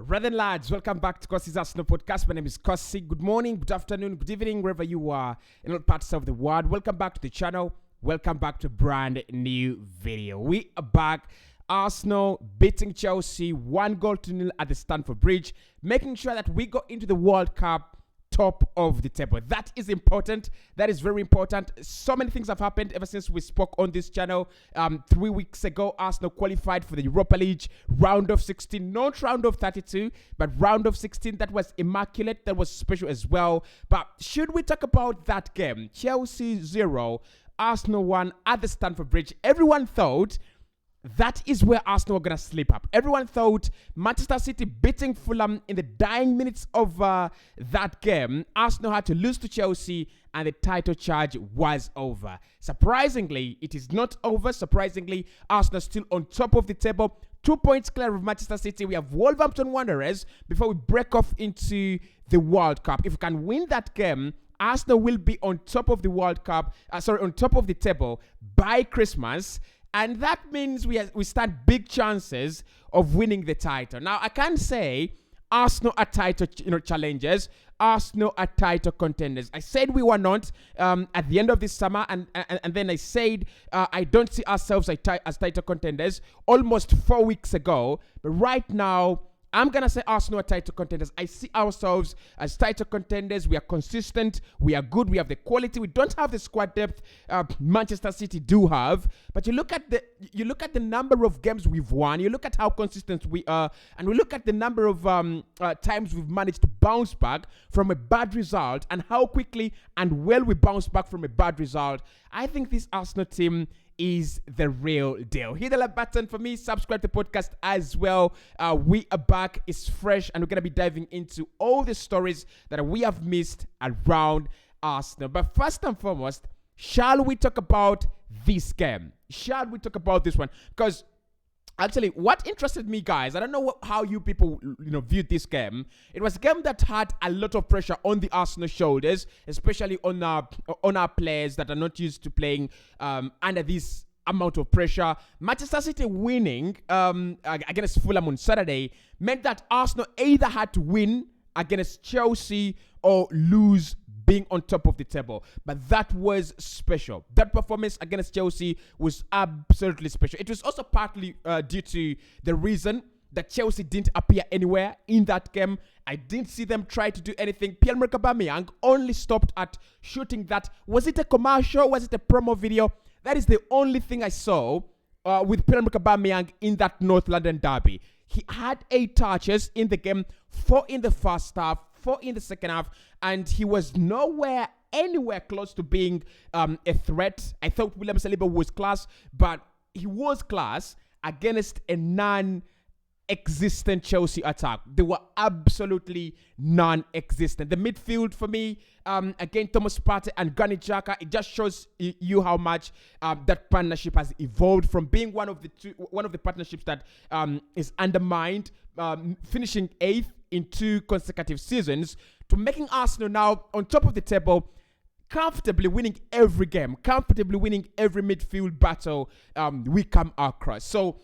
Brethren lads, welcome back to Kossi's Arsenal podcast. My name is Kossi. Good morning, good afternoon, good evening, wherever you are in all parts of the world. Welcome back to the channel. Welcome back to a brand new video. We are back. Arsenal beating Chelsea 1-0 at the Stamford Bridge, making sure that we go into the World Cup top of the table. That is important. That is very important. So many things have happened ever since we spoke on this channel. 3 weeks ago, Arsenal qualified for the Europa League round of 16, not round of 32, but round of 16. That was immaculate. That was special as well. But should we talk about that game? Chelsea 0, Arsenal 1 at the Stamford Bridge. Everyone thought that is where Arsenal were going to slip up. Everyone thought Manchester City beating Fulham in the dying minutes of that game, Arsenal had to lose to Chelsea and the title charge was over. Surprisingly, it is not over. Surprisingly, Arsenal still on top of the table. 2 points clear of Manchester City. We have Wolverhampton Wanderers before we break off into the World Cup. If we can win that game, Arsenal will be on top of the World Cup, on top of the table by Christmas. And that means we stand big chances of winning the title. Now, I can't say Arsenal are title challengers. Arsenal are title contenders. I said we were not at the end of this summer. And then I said I don't see ourselves as title contenders almost 4 weeks ago. But right now, I'm going to say Arsenal are title contenders. I see ourselves as title contenders. We are consistent. We are good. We have the quality. We don't have the squad depth Manchester City do have. But you look at the number of games we've won. You look at how consistent we are. And we look at the number of times we've managed to bounce back from a bad result and how quickly and well we bounce back from a bad result. I think this Arsenal team is the real deal. Hit the like button for me. Subscribe to the podcast as well. We are back. It's fresh and we're going to be diving into all the stories that we have missed around Arsenal. But first and foremost, shall we talk about this game? Shall we talk about this one? Because actually, what interested me, guys, I don't know how you people viewed this game. It was a game that had a lot of pressure on the Arsenal shoulders, especially on our players that are not used to playing under this amount of pressure. Manchester City winning against Fulham on Saturday meant that Arsenal either had to win against Chelsea or lose being on top of the table. But that was special. That performance against Chelsea was absolutely special. It was also partly due to the reason that Chelsea didn't appear anywhere in that game. I didn't see them try to do anything. Pierre-Emerick Aubameyang only stopped at shooting that. Was it a commercial? Was it a promo video? That is the only thing I saw with Pierre-Emerick Aubameyang in that North London derby. He had 8 touches in the game, 4 in the first half, 4 in the second half, and he was anywhere close to being a threat. I thought William Saliba was class, but he was class against a non-existent Chelsea attack. They were absolutely non-existent. The midfield for me, again, Thomas Partey and Granit Xhaka, it just shows you how much that partnership has evolved from being one of the partnerships that is undermined, finishing 8th in 2 consecutive seasons, to making Arsenal now on top of the table, comfortably winning every game, comfortably winning every midfield battle we come across. So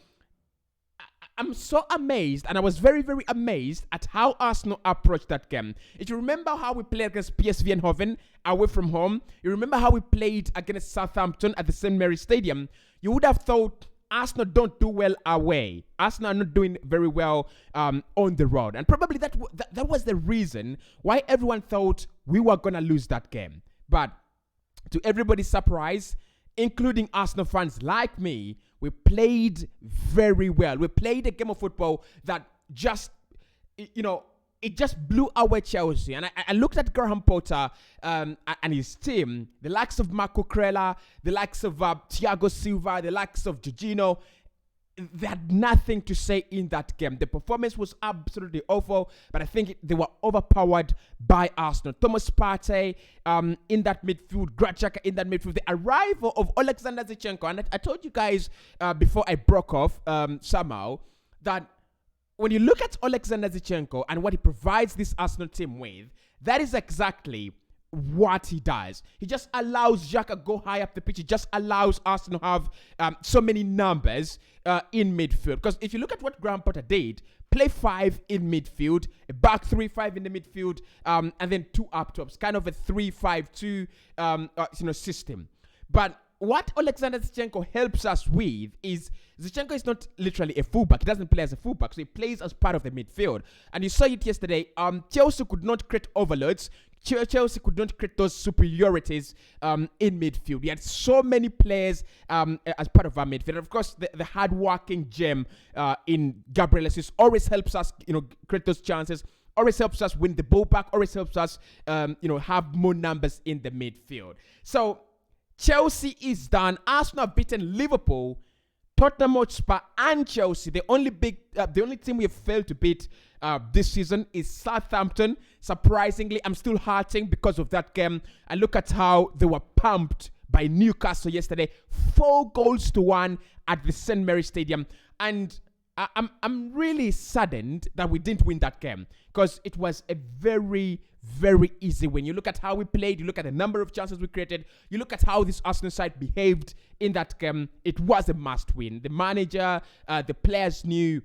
I'm so amazed, and I was very, very amazed at how Arsenal approached that game. If you remember how we played against PSV Eindhoven away from home, you remember how we played against Southampton at the St. Mary's Stadium, you would have thought Arsenal don't do well away. Arsenal are not doing very well on the road. And probably that was the reason why everyone thought we were going to lose that game. But to everybody's surprise, including Arsenal fans like me, we played very well. We played a game of football that just, it just blew away Chelsea. And I looked at Graham Potter and his team, the likes of Marco Cucurella, the likes of Thiago Silva, the likes of Jorginho. They had nothing to say in that game. The performance was absolutely awful, but I think they were overpowered by Arsenal. Thomas Partey in that midfield, Granit Xhaka in that midfield. The arrival of Alexander Zinchenko, and I told you guys before I broke off somehow that when you look at Alexander Zinchenko and what he provides this Arsenal team with, that is exactly what he does. He just allows Xhaka go high up the pitch. He just allows Arsenal have so many numbers in midfield. Because if you look at what Graham Potter did, play 5 in midfield, a back 3-5 in the midfield, and then 2 up tops, kind of a 3-5-2 system. But what Alexander Zinchenko helps us with is Zinchenko is not literally a fullback. He doesn't play as a fullback, so he plays as part of the midfield. And you saw it yesterday. Chelsea could not create overloads. Chelsea could not create those superiorities in midfield. We had so many players as part of our midfield. And of course, the hard-working gem in Gabriel Jesus always helps us, create those chances. Always helps us win the ball back. Always helps us, have more numbers in the midfield. So Chelsea is done. Arsenal have beaten Liverpool, Tottenham Hotspur, and Chelsea. The only team we have failed to beat this season is Southampton. Surprisingly, I'm still hurting because of that game. I look at how they were pumped by Newcastle yesterday, 4-1 at the St. Mary's Stadium, and I'm really saddened that we didn't win that game because it was a very, very easy win. You look at how we played, you look at the number of chances we created, you look at how this Arsenal side behaved in that game. It was a must win. The manager, the players knew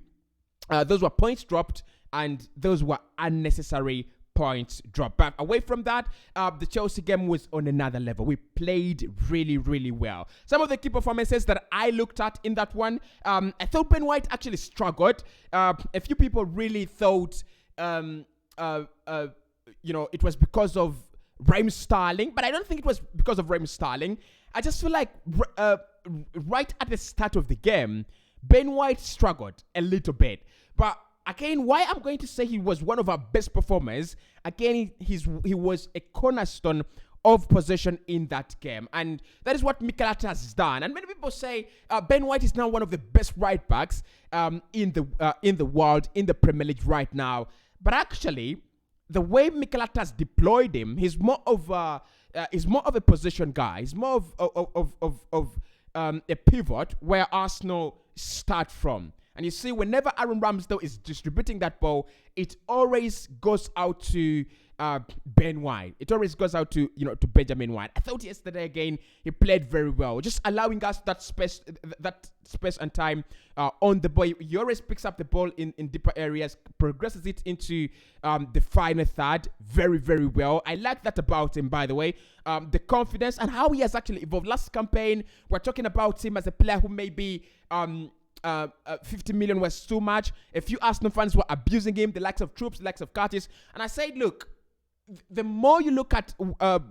those were points dropped and those were unnecessary points dropped. But away from that, the Chelsea game was on another level. We played really, really well. Some of the key performances that I looked at in that one, I thought Ben White actually struggled. A few people really thought, it was because of Raheem Sterling, but I don't think it was because of Raheem Sterling. I just feel like right at the start of the game, Ben White struggled a little bit. But again, why I'm going to say he was one of our best performers, again, he was a cornerstone of possession in that game. And that is what Mikel Arteta has done. And many people say Ben White is now one of the best right backs in the world, in the Premier League right now. But actually, the way Mikel Arteta has deployed him, he's more of a position guy. He's more of a pivot where Arsenal start from. And you see, whenever Aaron Ramsdale is distributing that ball, it always goes out to Ben White. It always goes out to Benjamin White. I thought yesterday again he played very well, just allowing us that space and time on the ball. He always picks up the ball in deeper areas, progresses it into the final third very, very well. I like that about him, by the way. The confidence and how he has actually evolved. Last campaign, we're talking about him as a player who maybe 50 million was too much. A few Arsenal fans were abusing him, the likes of Troops, the likes of Curtis. And I said, look, the more you look at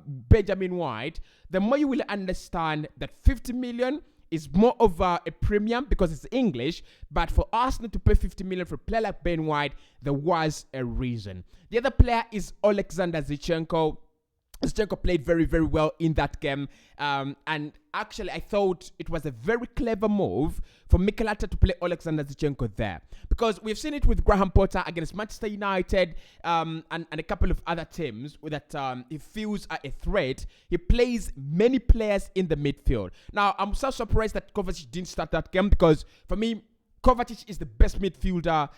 Benjamin White, the more you will understand that 50 million is more of a premium because it's English. But for Arsenal to pay 50 million for a player like Ben White, there was a reason. The other player is Alexander Zinchenko. Zinchenko played very, very well in that game. And actually, I thought it was a very clever move for Mikel Arteta to play Alexander Zinchenko there. Because we've seen it with Graham Potter against Manchester United and a couple of other teams that he feels are a threat. He plays many players in the midfield. Now, I'm so surprised that Kovacic didn't start that game because, for me, Kovacic is the best midfielder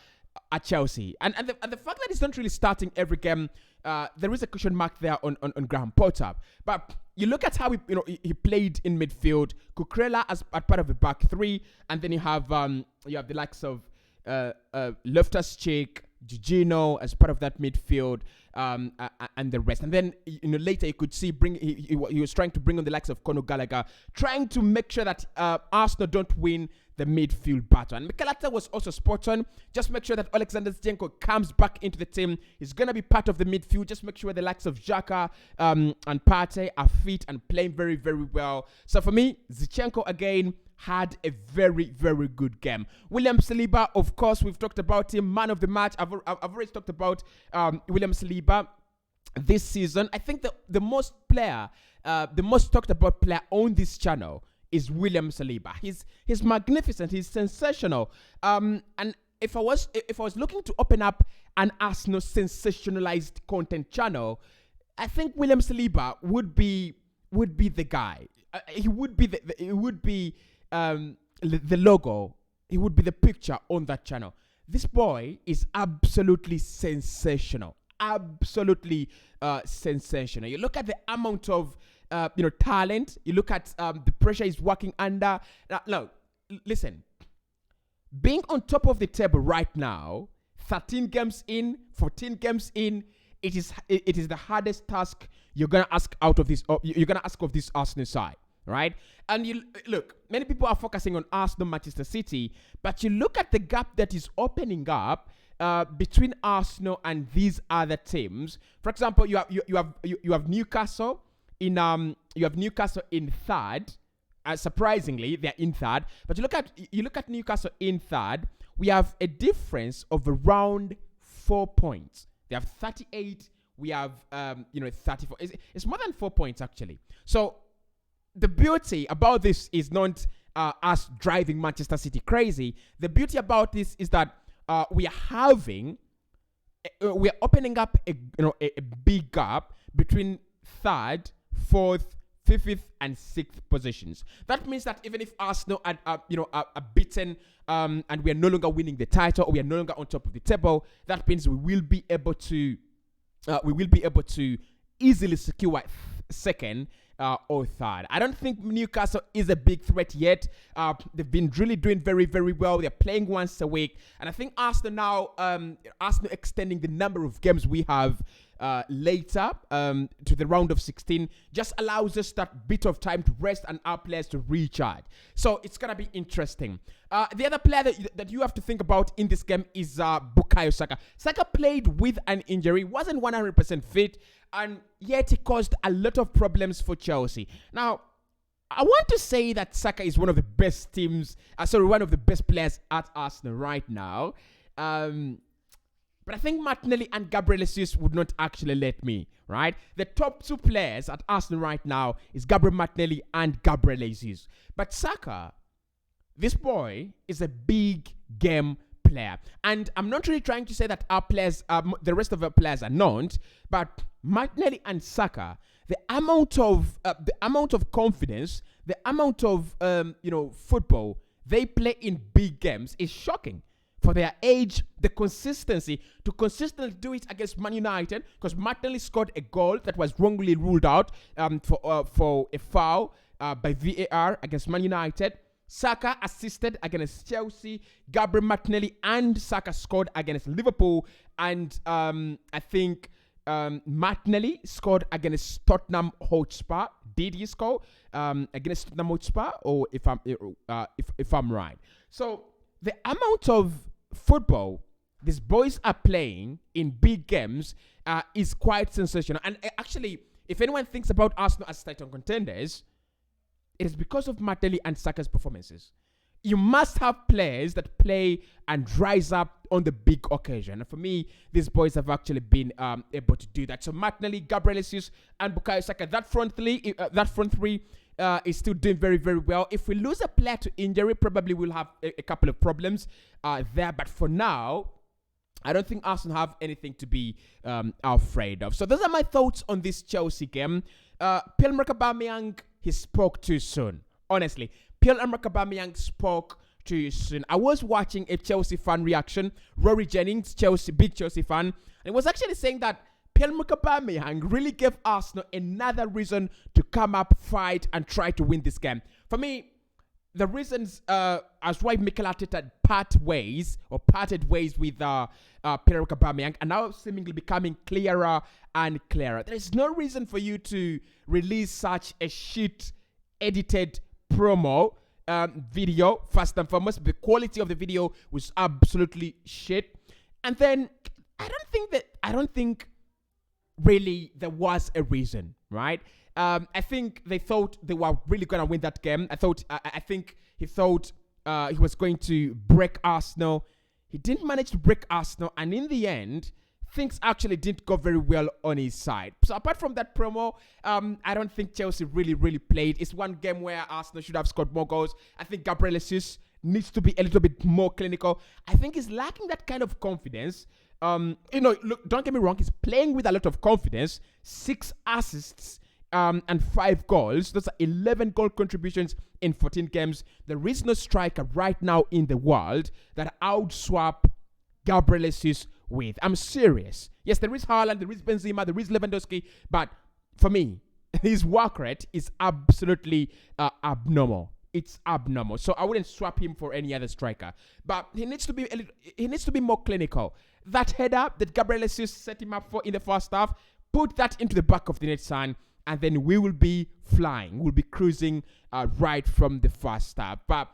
at Chelsea. And the fact that he's not really starting every game, there is a question mark there on Graham Potter. But you look at how he played in midfield. Cucurella as part of the back three, and then you have the likes of Loftus-Cheek, Jorginho as part of that midfield, and the rest. And then later you could see he was trying to bring on the likes of Conor Gallagher, trying to make sure that Arsenal don't win the midfield battle. And Mikel Arteta was also spot on. Just make sure that Alexander Zinchenko comes back into the team. He's going to be part of the midfield. Just make sure the likes of Xhaka and Partey are fit and playing very, very well. So for me, Zinchenko again had a very, very good game. William Saliba, of course, we've talked about him, man of the match. I've already talked about William Saliba this season. I think the most talked about player on this channel is William Saliba. He's magnificent. He's sensational. And if I was looking to open up an Arsenal sensationalized content channel, I think William Saliba would be the guy. He would be the logo. He would be the picture on that channel. This boy is absolutely sensational. absolutely sensational. You look at the amount of talent. You look at the pressure he's working under. Now, listen, being on top of the table right now, 13 games in, 14 games in, it is the hardest task you're gonna ask out of this. You're gonna ask of this Arsenal side, right? And you look, many people are focusing on Arsenal, Manchester City, but you look at the gap that is opening up between Arsenal and these other teams. For example, you have Newcastle in third. Surprisingly, they're in third. But you look at Newcastle in third. We have a difference of around 4 points. They have 38. We have 34. It's more than 4 points actually. So the beauty about this is not us driving Manchester City crazy. The beauty about this is that we are opening up a big gap between third, fourth, fifth, and sixth positions. That means that even if Arsenal are beaten and we are no longer winning the title, or we are no longer on top of the table, that means we will be able to easily secure second or third. I don't think Newcastle is a big threat yet. They've been really doing very, very well. They're playing once a week, and I think Arsenal extending the number of games we have later to the round of 16 just allows us that bit of time to rest and our players to recharge. So it's gonna be interesting. The other player that you have to think about in this game is Bukayo Saka. Saka played with an injury, wasn't 100% fit, and yet he caused a lot of problems for Chelsea. Now, I want to say that Saka is one of the best players at Arsenal right now. But I think Martinelli and Gabriel Jesus would not actually let me, right? The top two players at Arsenal right now is Gabriel Martinelli and Gabriel Jesus. But Saka, this boy, is a big game player. And I'm not really trying to say that our players, the rest of our players are not, but Martinelli and Saka, the amount of confidence, the amount of football they play in big games is shocking. For their age, the consistency to consistently do it against Man United, because Martinelli scored a goal that was wrongly ruled out for a foul by VAR against Man United. Saka assisted against Chelsea. Gabriel Martinelli and Saka scored against Liverpool, and I think Martinelli scored against Tottenham Hotspur. Did he score against Tottenham Hotspur, or if I'm right? So the amount of football these boys are playing in big games is quite sensational. And actually, if anyone thinks about Arsenal as title contenders, it is because of Martinelli and Saka's performances. You must have players that play and rise up on the big occasion. And for me, these boys have actually been able to do that. So Martinelli, Gabriel Jesus, and Bukayo Saka, that front three is still doing very, very well. If we lose a player to injury, probably we'll have a couple of problems there. But for now, I don't think Arsenal have anything to be afraid of. So those are my thoughts on this Chelsea game. Pierre-Emerick Aubameyang, he spoke too soon. Honestly, Pierre-Emerick Aubameyang spoke too soon. I was watching a Chelsea fan reaction. Rory Jennings, big Chelsea fan, and he was actually saying that Pierre-Emerick Aubameyang really gave Arsenal another reason to come up, fight, and try to win this game. For me, the reasons as why Mikel Arteta parted ways with Pierre-Emerick Aubameyang are now seemingly becoming clearer and clearer. There is no reason for you to release such a shit-edited promo video. First and foremost, the quality of the video was absolutely shit. And then I don't think really there was a reason, right? I think they thought they were really going to win that game. I think he thought he was going to break Arsenal. He didn't manage to break Arsenal, and in the end, things actually didn't go very well on his side. So apart from that promo, I don't think Chelsea really played. It's one game where Arsenal should have scored more goals. I think Gabriel Jesus needs to be a little bit more clinical. I think he's lacking that kind of confidence. Look, don't get me wrong, he's playing with a lot of confidence. 6 assists and 5 goals. Those are 11 goal contributions in 14 games. There is no striker right now in the world that outswap Gabriel Jesus with. I'm serious. Yes, there is Haaland, there is Benzema, there is Lewandowski, but for me, his work rate is absolutely abnormal. It's abnormal. So I wouldn't swap him for any other striker. But he needs to be more clinical. That header that Gabriel Jesus set him up for in the first half, put that into the back of the net, son, and then we will be flying. We'll be cruising right from the first half. But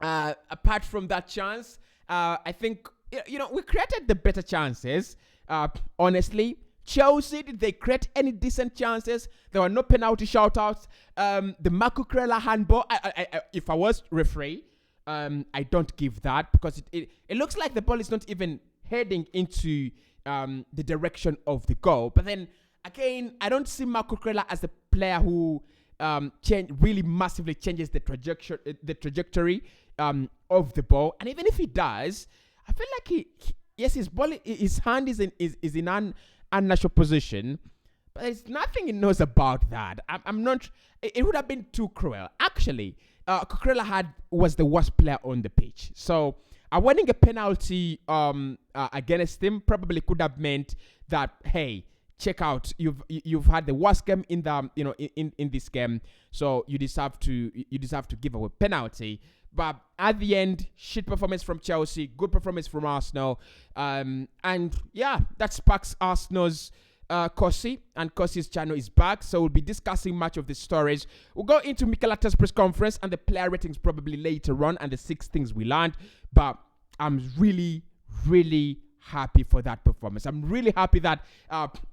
apart from that chance, I think we created the better chances. Honestly, Chelsea, did they create any decent chances? There were no penalty shoutouts. The Marco Kurela handball, if I was referee, I don't give that because it looks like the ball is not even heading into the direction of the goal. But then again, I don't see Marco Kurela as a player who really massively changes the trajectory of the ball. And even if he does, I feel like his hand is in an unnatural position, but there's nothing he knows about that. I'm not. It would have been too cruel. Actually, Kukurela was the worst player on the pitch. So winning a penalty against him probably could have meant that, hey, check out, you've had the worst game in the in this game, so you deserve to give away penalty. But at the end, shit performance from Chelsea, good performance from Arsenal. And yeah, that sparks Arsenal's Kosi, and Kosi's channel is back. So we'll be discussing much of the stories. We'll go into Mikel Arteta's press conference and the player ratings probably later on and the 6 things we learned. But I'm really, really happy for that performance. I'm really happy that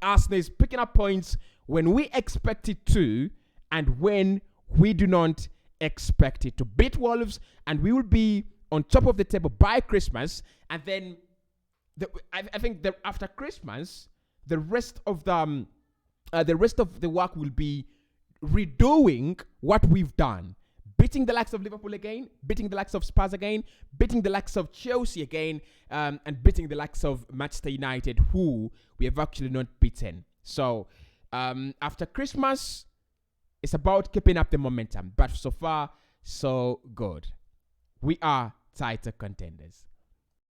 Arsenal is picking up points when we expect it to and when we do not expect it to. Beat Wolves, and we will be on top of the table by Christmas. And then I think that after Christmas, the rest of the work will be redoing what we've done, beating the likes of Liverpool again, beating the likes of Spurs again, beating the likes of Chelsea again, and beating the likes of Manchester United, who we have actually not beaten. So after Christmas, it's about keeping up the momentum. But so far, so good. We are title contenders.